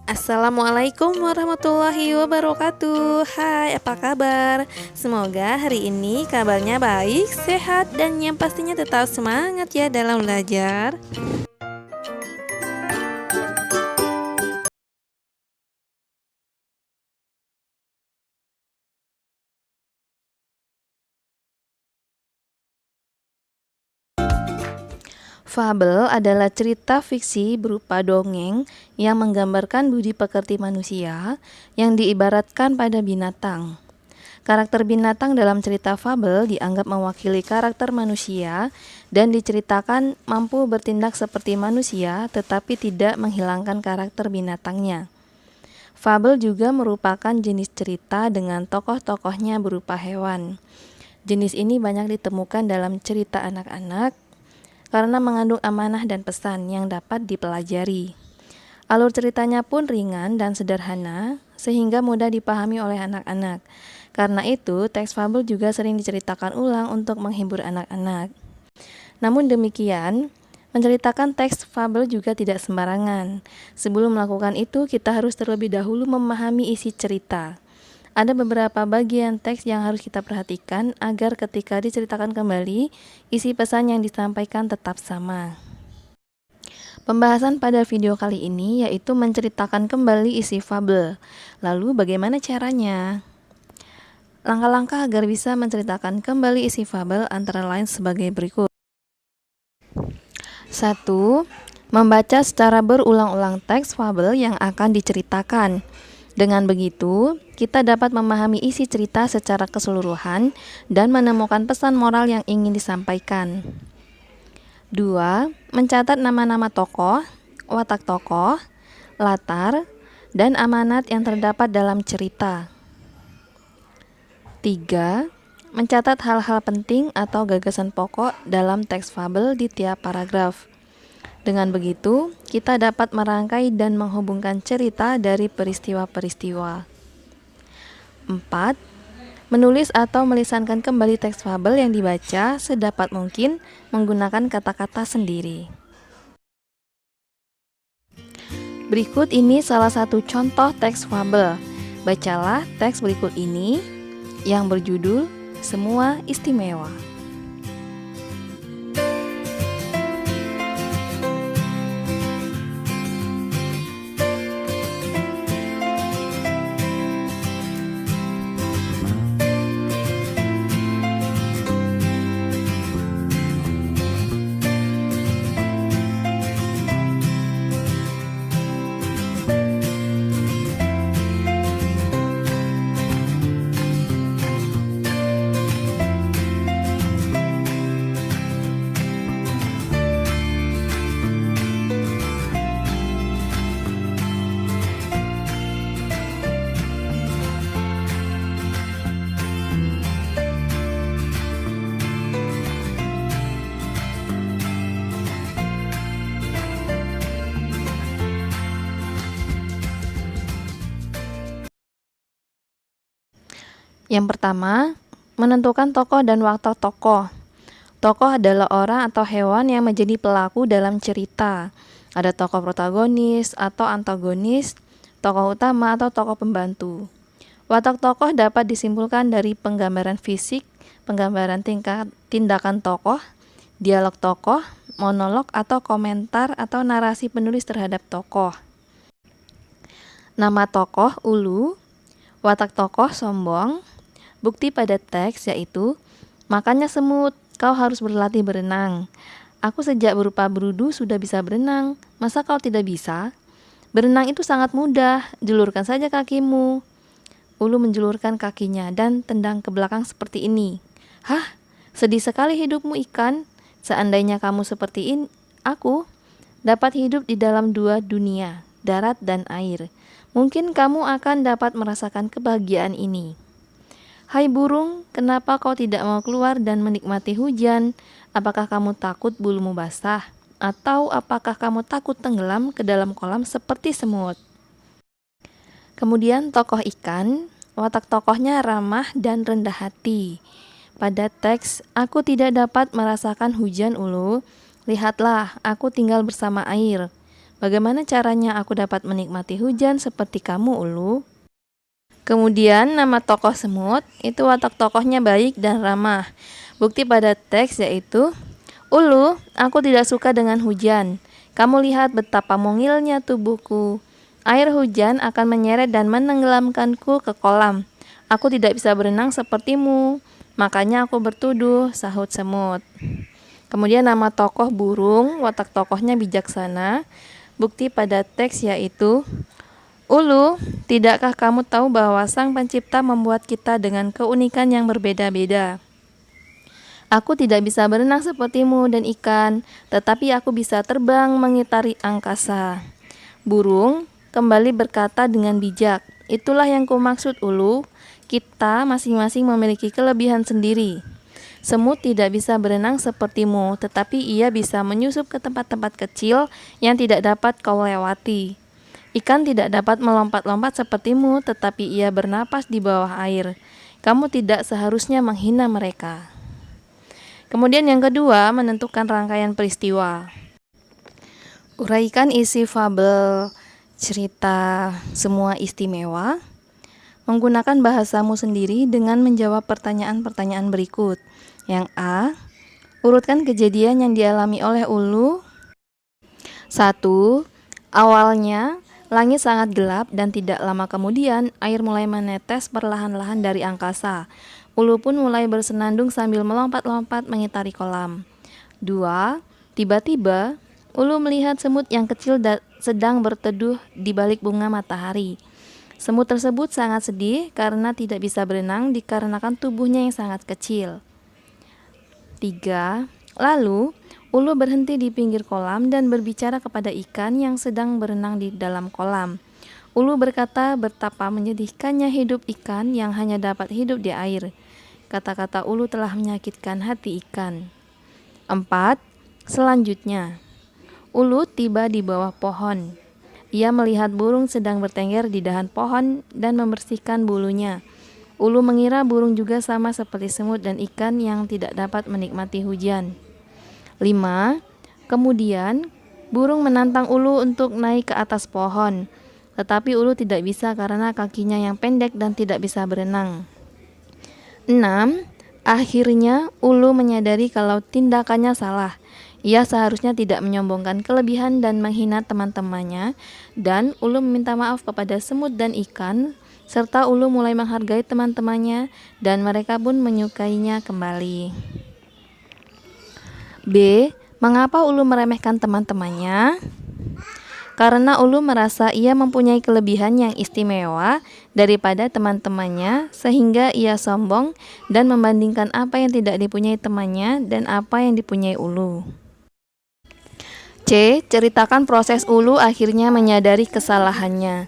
Assalamualaikum warahmatullahi wabarakatuh. Hai, apa kabar? Semoga hari ini kabarnya baik, sehat, dan yang pastinya tetap semangat ya dalam belajar. Fabel adalah cerita fiksi berupa dongeng yang menggambarkan budi pekerti manusia yang diibaratkan pada binatang. Karakter binatang dalam cerita fabel dianggap mewakili karakter manusia dan diceritakan mampu bertindak seperti manusia tetapi tidak menghilangkan karakter binatangnya. Fabel juga merupakan jenis cerita dengan tokoh-tokohnya berupa hewan. Jenis ini banyak ditemukan dalam cerita anak-anak karena mengandung amanah dan pesan yang dapat dipelajari. Alur ceritanya pun ringan dan sederhana, sehingga mudah dipahami oleh anak-anak. Karena itu, teks fabel juga sering diceritakan ulang untuk menghibur anak-anak. Namun demikian, menceritakan teks fabel juga tidak sembarangan. Sebelum melakukan itu, kita harus terlebih dahulu memahami isi cerita. Ada beberapa bagian teks yang harus kita perhatikan agar ketika diceritakan kembali, isi pesan yang disampaikan tetap sama. Pembahasan pada video kali ini yaitu menceritakan kembali isi fabel. Lalu bagaimana caranya? Langkah-langkah agar bisa menceritakan kembali isi fabel antara lain sebagai berikut. 1. Membaca secara berulang-ulang teks fabel yang akan diceritakan. Dengan begitu, kita dapat memahami isi cerita secara keseluruhan dan menemukan pesan moral yang ingin disampaikan. 2. Mencatat nama-nama tokoh, watak tokoh, latar, dan amanat yang terdapat dalam cerita. 3. Mencatat hal-hal penting atau gagasan pokok dalam teks fabel di tiap paragraf. Dengan begitu, kita dapat merangkai dan menghubungkan cerita dari peristiwa-peristiwa. 4. Menulis atau melisankan kembali teks fabel yang dibaca sedapat mungkin menggunakan kata-kata sendiri. Berikut ini salah satu contoh teks fabel. Bacalah teks berikut ini yang berjudul Semua Istimewa. Yang pertama, menentukan tokoh dan watak tokoh. Tokoh adalah orang atau hewan yang menjadi pelaku dalam cerita. Ada tokoh protagonis atau antagonis, tokoh utama atau tokoh pembantu. Watak tokoh dapat disimpulkan dari penggambaran fisik, penggambaran tindakan tokoh, dialog tokoh, monolog atau komentar atau narasi penulis terhadap tokoh. Nama tokoh Ulu, watak tokoh sombong. Bukti pada teks yaitu, makanya semut, kau harus berlatih berenang. Aku sejak berupa berudu sudah bisa berenang, masa kau tidak bisa? Berenang itu sangat mudah, julurkan saja kakimu. Ulu menjulurkan kakinya dan tendang ke belakang seperti ini. Hah, sedih sekali hidupmu ikan. Seandainya kamu seperti aku, dapat hidup di dalam dua dunia, darat dan air. Mungkin kamu akan dapat merasakan kebahagiaan ini. Hai burung, kenapa kau tidak mau keluar dan menikmati hujan? Apakah kamu takut bulumu basah? Atau apakah kamu takut tenggelam ke dalam kolam seperti semut? Kemudian tokoh ikan, watak tokohnya ramah dan rendah hati. Pada teks, aku tidak dapat merasakan hujan Ulu. Lihatlah, aku tinggal bersama air. Bagaimana caranya aku dapat menikmati hujan seperti kamu, Ulu? Kemudian nama tokoh semut itu watak tokohnya baik dan ramah. Bukti pada teks yaitu, Ulu, aku tidak suka dengan hujan. Kamu lihat betapa mungilnya tubuhku. Air hujan akan menyeret dan menenggelamkanku ke kolam. Aku tidak bisa berenang sepertimu. Makanya aku bertuduh, sahut semut. Kemudian nama tokoh burung, watak tokohnya bijaksana. Bukti pada teks yaitu, Ulu, tidakkah kamu tahu bahwa Sang Pencipta membuat kita dengan keunikan yang berbeda-beda? Aku tidak bisa berenang sepertimu dan ikan, tetapi aku bisa terbang mengitari angkasa. Burung kembali berkata dengan bijak, itulah yang kumaksud, Ulu. Kita masing-masing memiliki kelebihan sendiri. Semut tidak bisa berenang sepertimu, tetapi ia bisa menyusup ke tempat-tempat kecil yang tidak dapat kau lewati. Ikan tidak dapat melompat-lompat sepertimu, tetapi ia bernapas di bawah air. Kamu tidak seharusnya menghina mereka. Kemudian yang kedua, menentukan rangkaian peristiwa. Uraikan isi fabel cerita semua istimewa menggunakan bahasamu sendiri dengan menjawab pertanyaan-pertanyaan berikut. Yang A, urutkan kejadian yang dialami oleh Ulu. 1. Awalnya, langit sangat gelap dan tidak lama kemudian air mulai menetes perlahan-lahan dari angkasa. Ulu pun mulai bersenandung sambil melompat-lompat mengitari kolam. 2. Tiba-tiba, Ulu melihat semut yang kecil sedang berteduh di balik bunga matahari. Semut tersebut sangat sedih karena tidak bisa berenang dikarenakan tubuhnya yang sangat kecil. 3. Lalu, Ulu berhenti di pinggir kolam dan berbicara kepada ikan yang sedang berenang di dalam kolam. Ulu berkata betapa menyedihkannya hidup ikan yang hanya dapat hidup di air. Kata-kata Ulu telah menyakitkan hati ikan. 4. Selanjutnya, Ulu tiba di bawah pohon. Ia melihat burung sedang bertengger di dahan pohon dan membersihkan bulunya. Ulu mengira burung juga sama seperti semut dan ikan yang tidak dapat menikmati hujan. 5. Kemudian, burung menantang Ulu untuk naik ke atas pohon. Tetapi Ulu tidak bisa karena kakinya yang pendek dan tidak bisa berenang. 6. Akhirnya, Ulu menyadari kalau tindakannya salah. Ia seharusnya tidak menyombongkan kelebihan dan menghina teman-temannya, dan Ulu meminta maaf kepada semut dan ikan, serta Ulu mulai menghargai teman-temannya, dan mereka pun menyukainya kembali. B. Mengapa Ulu meremehkan teman-temannya? Karena Ulu merasa ia mempunyai kelebihan yang istimewa daripada teman-temannya, sehingga ia sombong dan membandingkan apa yang tidak dipunyai temannya dan apa yang dipunyai Ulu. C. Ceritakan proses Ulu akhirnya menyadari kesalahannya.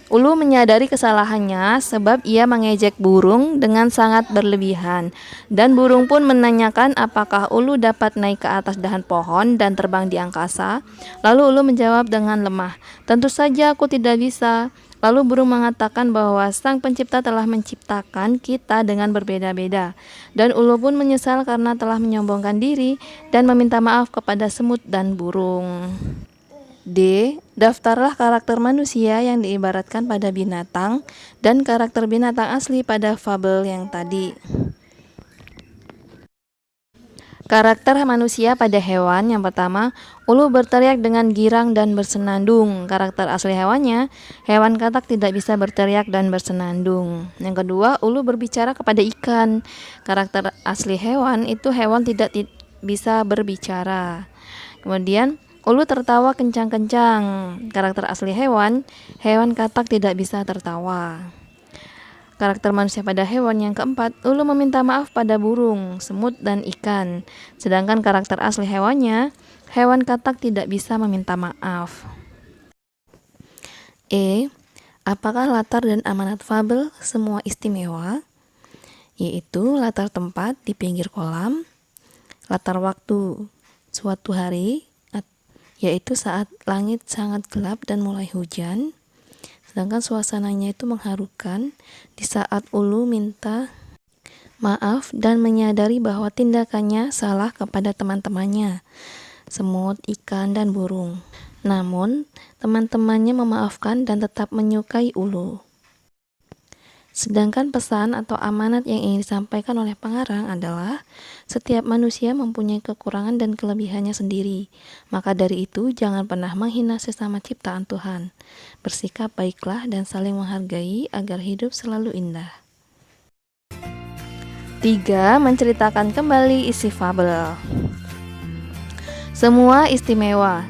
Ulu menyadari kesalahannya sebab ia mengejek burung dengan sangat berlebihan, dan burung pun menanyakan apakah Ulu dapat naik ke atas dahan pohon dan terbang di angkasa. Lalu Ulu menjawab dengan lemah, tentu saja aku tidak bisa. Lalu burung mengatakan bahwa Sang Pencipta telah menciptakan kita dengan berbeda-beda, dan Ulu pun menyesal karena telah menyombongkan diri dan meminta maaf kepada semut dan burung. D. Daftarlah karakter manusia yang diibaratkan pada binatang dan karakter binatang asli pada fabel yang tadi. Karakter manusia pada hewan yang pertama, Ulu berteriak dengan girang dan bersenandung. Karakter asli hewannya, hewan katak tidak bisa berteriak dan bersenandung. Yang kedua, Ulu berbicara kepada ikan. Karakter asli hewan itu hewan tidak bisa berbicara. Kemudian, Ulu tertawa kencang-kencang. Karakter asli hewan, hewan katak tidak bisa tertawa. Karakter manusia pada hewan yang keempat, Ulu meminta maaf pada burung, semut, dan ikan. Sedangkan karakter asli hewannya, hewan katak tidak bisa meminta maaf. E. Apakah latar dan amanat fabel semua istimewa? Yaitu latar tempat di pinggir kolam, latar waktu suatu hari, yaitu saat langit sangat gelap dan mulai hujan. Sedangkan suasananya itu mengharukan di saat Ulu minta maaf dan menyadari bahwa tindakannya salah kepada teman-temannya, semut, ikan, dan burung. Namun, teman-temannya memaafkan dan tetap menyukai Ulu. Sedangkan pesan atau amanat yang ingin disampaikan oleh pengarang adalah setiap manusia mempunyai kekurangan dan kelebihannya sendiri. Maka dari itu, jangan pernah menghina sesama ciptaan Tuhan. Bersikap baiklah dan saling menghargai agar hidup selalu indah. 3. Menceritakan kembali isi fabel. Semua istimewa.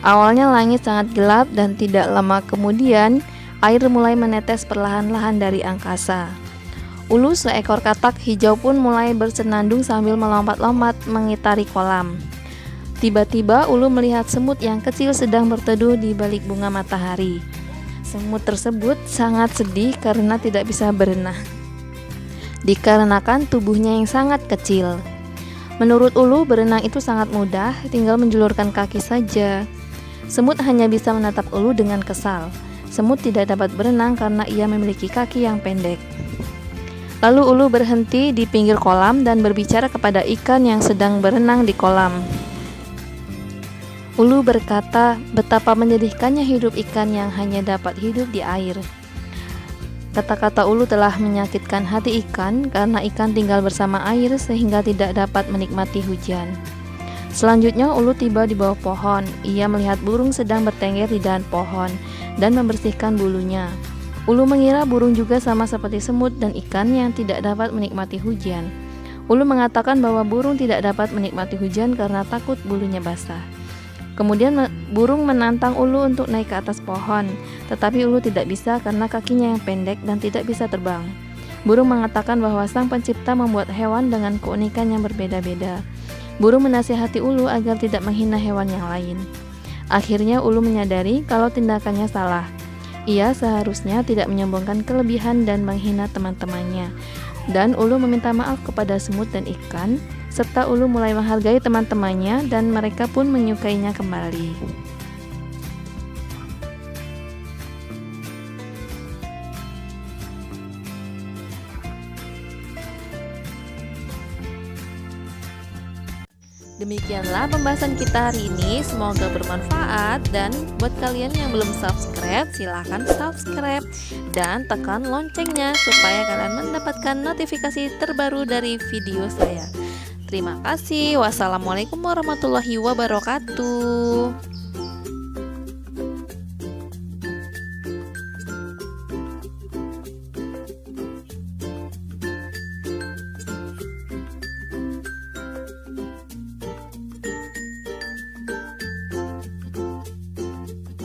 Awalnya langit sangat gelap dan tidak lama kemudian air mulai menetes perlahan-lahan dari angkasa. Ulu seekor katak hijau pun mulai bersenandung sambil melompat-lompat mengitari kolam. Tiba-tiba Ulu melihat semut yang kecil sedang berteduh di balik bunga matahari. Semut tersebut sangat sedih karena tidak bisa berenang, dikarenakan tubuhnya yang sangat kecil. Menurut Ulu, berenang itu sangat mudah, tinggal menjulurkan kaki saja. Semut hanya bisa menatap Ulu dengan kesal. Semut tidak dapat berenang karena ia memiliki kaki yang pendek. Lalu Ulu berhenti di pinggir kolam dan berbicara kepada ikan yang sedang berenang di kolam. Ulu berkata betapa menyedihkannya hidup ikan yang hanya dapat hidup di air. Kata-kata Ulu telah menyakitkan hati ikan karena ikan tinggal bersama air sehingga tidak dapat menikmati hujan. Selanjutnya Ulu tiba di bawah pohon. Ia melihat burung sedang bertengger di dahan pohon dan membersihkan bulunya. Ulu mengira burung juga sama seperti semut dan ikan yang tidak dapat menikmati hujan. Ulu mengatakan bahwa burung tidak dapat menikmati hujan karena takut bulunya basah. Kemudian burung menantang Ulu untuk naik ke atas pohon, tetapi Ulu tidak bisa karena kakinya yang pendek dan tidak bisa terbang. Burung mengatakan bahwa Sang Pencipta membuat hewan dengan keunikan yang berbeda-beda. Burung menasihati Ulu agar tidak menghina hewan yang lain. Akhirnya Ulu menyadari kalau tindakannya salah. Ia seharusnya tidak menyombongkan kelebihan dan menghina teman-temannya. Dan Ulu meminta maaf kepada semut dan ikan, serta Ulu mulai menghargai teman-temannya dan mereka pun menyukainya kembali. Demikianlah pembahasan kita hari ini, semoga bermanfaat. Dan buat kalian yang belum subscribe, silahkan subscribe dan tekan loncengnya supaya kalian mendapatkan notifikasi terbaru dari video saya. Terima kasih. Wassalamualaikum warahmatullahi wabarakatuh.